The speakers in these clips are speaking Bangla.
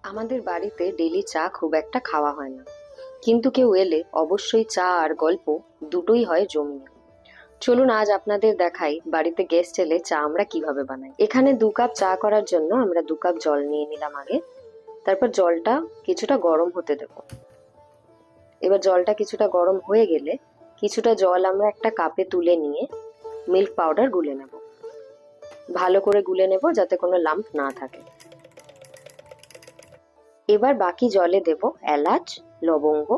আমাদের বাড়িতে ডেলি চা খুব একটা খাওয়া হয় না, কিন্তু কেউ এলে অবশ্যই চা আর গল্প দুটোই হয় জমিয়ে। চলুন আজ আপনাদের দেখাই বাড়িতে গেস্ট এলে চা আমরা কিভাবে বানাই। এখানে 2 কাপ চা করার জন্য আমরা 2 কাপ জল নিয়ে নিলাম আগে। তারপর জলটা কিছুটা গরম হতে দেব। এবার জলটা কিছুটা গরম হয়ে গেলে কিছুটা জল আমরা একটা কাপে তুলে নিয়ে মিল্ক পাউডার গুলে নেব। ভালো করে গুলে নেব যাতে কোনো লাম্প না থাকে। এবার বাকি জলে দেব এলাচ, লবঙ্গ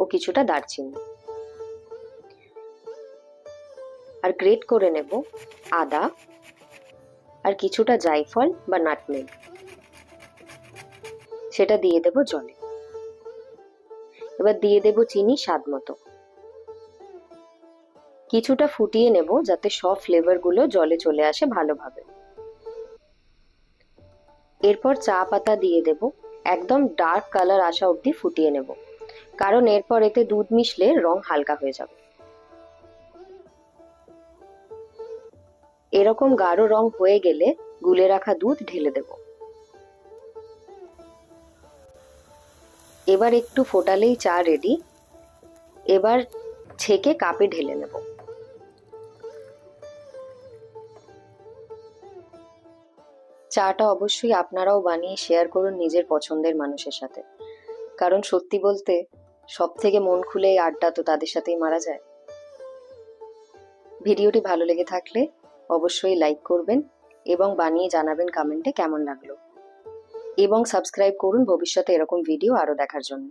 ও কিছুটা দারচিনি, আর গ্রেট করে নেব আদা আর কিছুটা জায়ফল বা নাটমেগ, সেটা দিয়ে দেব জলে। এবার দিয়ে দেব চিনি স্বাদ মতো। কিছুটা ফুটিয়ে নেব যাতে সব ফ্লেভার গুলো জলে চলে আসে ভালোভাবে। এরপর চা পাতা দিয়ে দেব, একদম ডার্ক কালার আসা অবধি ফুটিয়ে নেব, কারণ এরপর এতে দুধ মিশলে রং হালকা হয়ে যাবে। এরকম গাঢ় রং হয়ে গেলে গুলে রাখা দুধ ঢেলে দেব। এবার একটু ফোটালেই চা রেডি। এবার ছেঁকে কাপে ঢেলে নেব। চাটা অবশ্যই আপনারাও বানিয়ে শেয়ার করুন নিজের পছন্দের মানুষের সাথে, কারণ সত্যি বলতে সব থেকে মন খুলে এই আড্ডা তো তাদের সাথেই মারা যায়। ভিডিওটি ভালো লেগে থাকলে অবশ্যই লাইক করবেন এবং বানিয়ে জানাবেন কমেন্টে কেমন লাগলো, এবং সাবস্ক্রাইব করুন ভবিষ্যতে এরকম ভিডিও আরো দেখার জন্য।